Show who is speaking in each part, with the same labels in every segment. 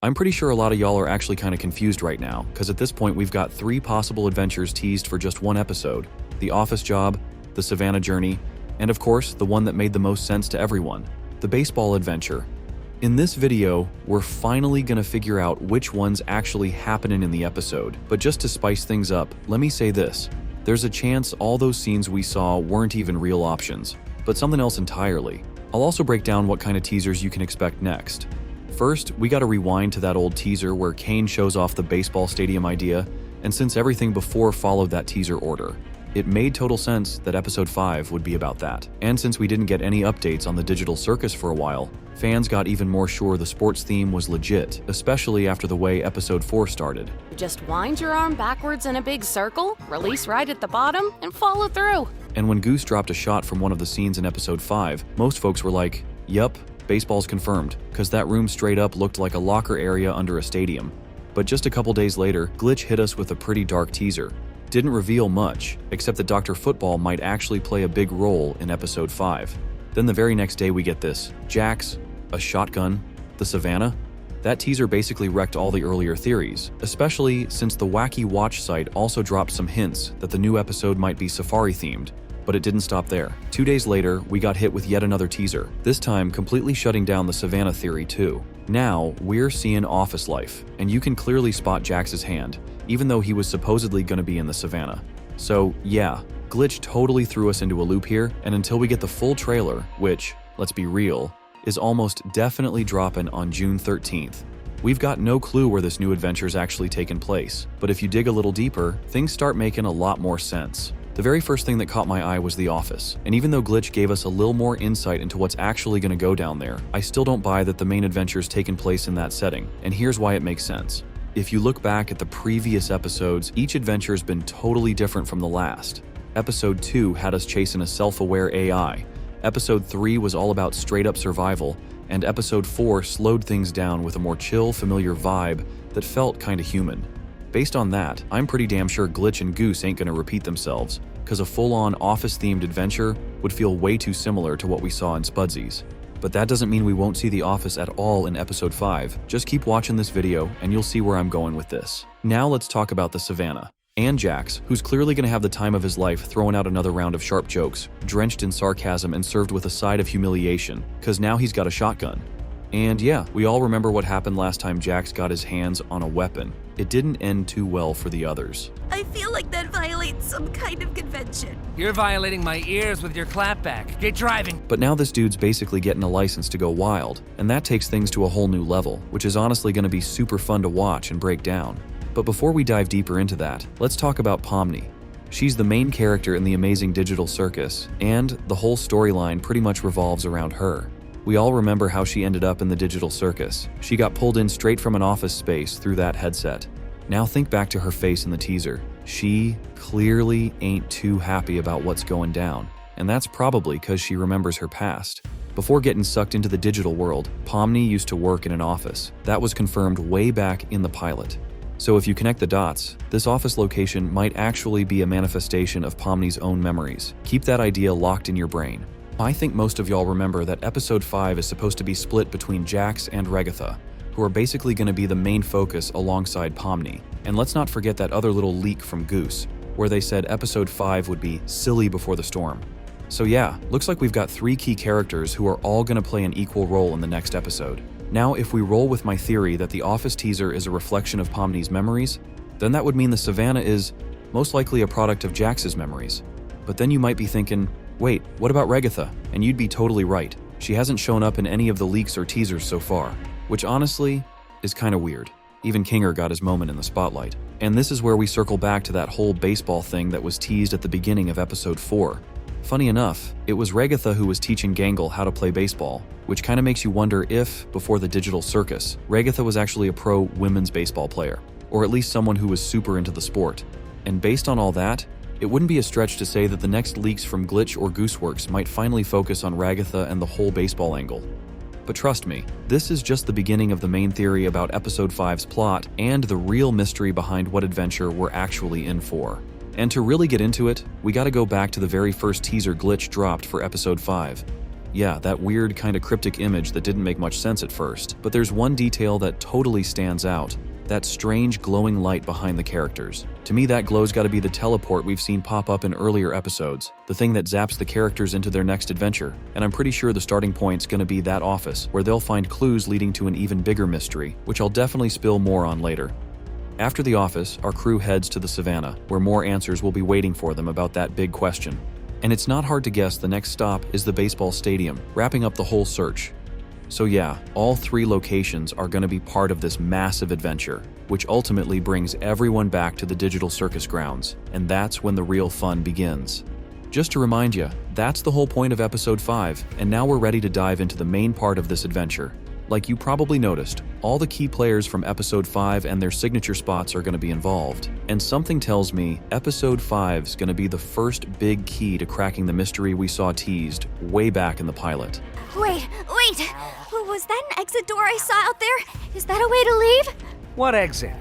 Speaker 1: I'm pretty sure a lot of y'all are actually kind of confused right now, because at this point we've got 3 possible adventures teased for just one episode: the office job, the Savannah journey, and of course, the one that made the most sense to everyone, the baseball adventure. In this video, we're finally gonna figure out which one's actually happening in the episode. But just to spice things up, let me say this. There's a chance all those scenes we saw weren't even real options, but something else entirely. I'll also break down what kind of teasers you can expect next. First, we gotta rewind to that old teaser where Kane shows off the baseball stadium idea, and since everything before followed that teaser order, it made total sense that episode 5 would be about that. And since we didn't get any updates on the digital circus for a while, fans got even more sure the sports theme was legit, especially after the way episode 4 started.
Speaker 2: Just wind your arm backwards in a big circle, release right at the bottom, and follow through.
Speaker 1: And when Goose dropped a shot from one of the scenes in episode 5, most folks were like, yup, baseball's confirmed, because that room straight up looked like a locker area under a stadium. But just a couple days later, Glitch hit us with a pretty dark teaser. Didn't reveal much, except that Dr. Football might actually play a big role in episode 5. Then the very next day we get this: Jax, a shotgun, the Savannah? That teaser basically wrecked all the earlier theories, especially since the Wacky Watch site also dropped some hints that the new episode might be safari-themed. But it didn't stop there. 2 days later, we got hit with yet another teaser, this time completely shutting down the Savannah theory too. Now, we're seeing office life, and you can clearly spot Jax's hand, even though he was supposedly going to be in the Savannah. So yeah, Glitch totally threw us into a loop here, and until we get the full trailer, which, let's be real, is almost definitely dropping on June 13th, we've got no clue where this new adventure's actually taken place. But if you dig a little deeper, things start making a lot more sense. The very first thing that caught my eye was the office, and even though Glitch gave us a little more insight into what's actually going to go down there, I still don't buy that the main adventure's taken place in that setting, and here's why it makes sense. If you look back at the previous episodes, each adventure's been totally different from the last. Episode 2 had us chasing a self-aware AI, Episode 3 was all about straight-up survival, and Episode 4 slowed things down with a more chill, familiar vibe that felt kinda human. Based on that, I'm pretty damn sure Glitch and Goose ain't gonna repeat themselves, cause a full-on office-themed adventure would feel way too similar to what we saw in Spudsies. But that doesn't mean we won't see the office at all in Episode 5. Just keep watching this video and you'll see where I'm going with this. Now let's talk about the Savannah. And Jax, who's clearly gonna have the time of his life throwing out another round of sharp jokes, drenched in sarcasm and served with a side of humiliation, cause now he's got a shotgun. And yeah, we all remember what happened last time Jax got his hands on a weapon. It didn't end too well for the others.
Speaker 3: I feel like that violates some kind of convention.
Speaker 4: You're violating my ears with your clapback. Get driving.
Speaker 1: But now this dude's basically getting a license to go wild, and that takes things to a whole new level, which is honestly gonna be super fun to watch and break down. But before we dive deeper into that, let's talk about Pomni. She's the main character in the amazing digital circus, and the whole storyline pretty much revolves around her. We all remember how she ended up in the digital circus. She got pulled in straight from an office space through that headset. Now think back to her face in the teaser. She clearly ain't too happy about what's going down, and that's probably because she remembers her past. Before getting sucked into the digital world, Pomni used to work in an office. That was confirmed way back in the pilot. So if you connect the dots, this office location might actually be a manifestation of Pomni's own memories. Keep that idea locked in your brain. I think most of y'all remember that Episode 5 is supposed to be split between Jax and Ragatha, who are basically going to be the main focus alongside Pomni. And let's not forget that other little leak from Goose, where they said Episode 5 would be silly before the storm. So yeah, looks like we've got 3 key characters who are all going to play an equal role in the next episode. Now, if we roll with my theory that the office teaser is a reflection of Pomni's memories, then that would mean the Savannah is most likely a product of Jax's memories. But then you might be thinking, wait, what about Ragatha? And you'd be totally right. She hasn't shown up in any of the leaks or teasers so far, which honestly is kinda weird. Even Kinger got his moment in the spotlight. And this is where we circle back to that whole baseball thing that was teased at the beginning of Episode 4. Funny enough, it was Ragatha who was teaching Gangle how to play baseball, which kinda makes you wonder if, before the digital circus, Ragatha was actually a pro women's baseball player, or at least someone who was super into the sport. And based on all that, it wouldn't be a stretch to say that the next leaks from Glitch or Gooseworx might finally focus on Ragatha and the whole baseball angle. But trust me, this is just the beginning of the main theory about Episode 5's plot and the real mystery behind what adventure we're actually in for. And to really get into it, we gotta go back to the very first teaser Glitch dropped for Episode 5. Yeah, that weird kind of cryptic image that didn't make much sense at first. But there's one detail that totally stands out. That strange glowing light behind the characters. To me, that glow's gotta be the teleport we've seen pop up in earlier episodes, the thing that zaps the characters into their next adventure. And I'm pretty sure the starting point's gonna be that office, where they'll find clues leading to an even bigger mystery, which I'll definitely spill more on later. After the office, our crew heads to the savannah, where more answers will be waiting for them about that big question. And it's not hard to guess the next stop is the baseball stadium, wrapping up the whole search. So yeah, all 3 locations are going to be part of this massive adventure, which ultimately brings everyone back to the digital circus grounds, and that's when the real fun begins. Just to remind you, that's the whole point of episode 5, and now we're ready to dive into the main part of this adventure. Like you probably noticed, all the key players from episode 5 and their signature spots are going to be involved. And something tells me episode 5's going to be the first big key to cracking the mystery we saw teased way back in the pilot.
Speaker 3: Wait! Was that an exit door I saw out there? Is that a way to leave?
Speaker 4: What exit?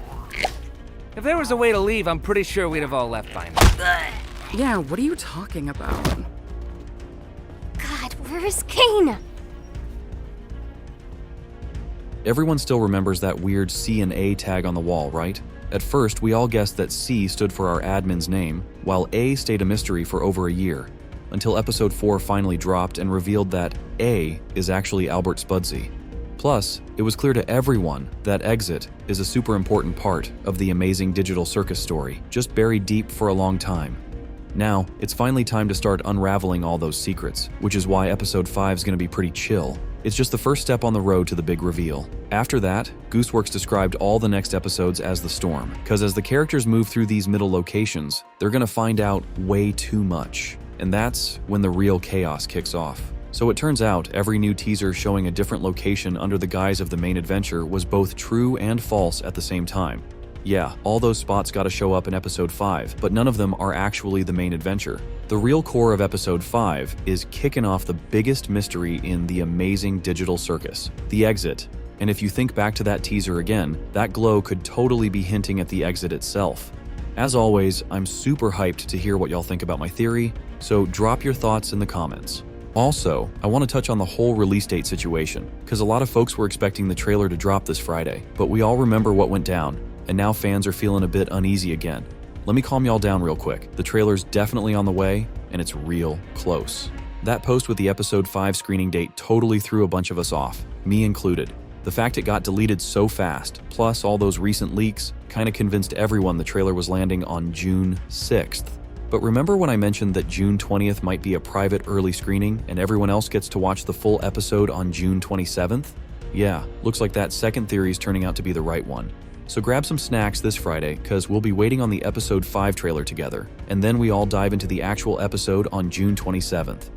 Speaker 4: If there was a way to leave, I'm pretty sure we'd have all left by now.
Speaker 5: Yeah, what are you talking about?
Speaker 3: God, where is Kane?
Speaker 1: Everyone still remembers that weird C and A tag on the wall, right? At first, we all guessed that C stood for our admin's name, while A stayed a mystery for over a year, until episode 4 finally dropped and revealed that A is actually Albert Spudsey. Plus, it was clear to everyone that Exit is a super important part of the amazing digital circus story, just buried deep for a long time. Now, it's finally time to start unraveling all those secrets, which is why episode 5 is going to be pretty chill. It's just the first step on the road to the big reveal. After that, Gooseworx described all the next episodes as the storm, because as the characters move through these middle locations, they're going to find out way too much. And that's when the real chaos kicks off. So it turns out every new teaser showing a different location under the guise of the main adventure was both true and false at the same time. Yeah, all those spots gotta show up in episode 5, but none of them are actually the main adventure. The real core of episode 5 is kicking off the biggest mystery in the amazing digital circus, the exit. And if you think back to that teaser again, that glow could totally be hinting at the exit itself. As always, I'm super hyped to hear what y'all think about my theory, so drop your thoughts in the comments. Also, I want to touch on the whole release date situation, because a lot of folks were expecting the trailer to drop this Friday, but we all remember what went down, and now fans are feeling a bit uneasy again. Let me calm y'all down real quick. The trailer's definitely on the way, and it's real close. That post with the episode 5 screening date totally threw a bunch of us off, me included. The fact it got deleted so fast, plus all those recent leaks, kinda convinced everyone the trailer was landing on June 6th. But remember when I mentioned that June 20th might be a private early screening and everyone else gets to watch the full episode on June 27th? Yeah, looks like that second theory is turning out to be the right one. So grab some snacks this Friday, cause we'll be waiting on the episode 5 trailer together, and then we all dive into the actual episode on June 27th.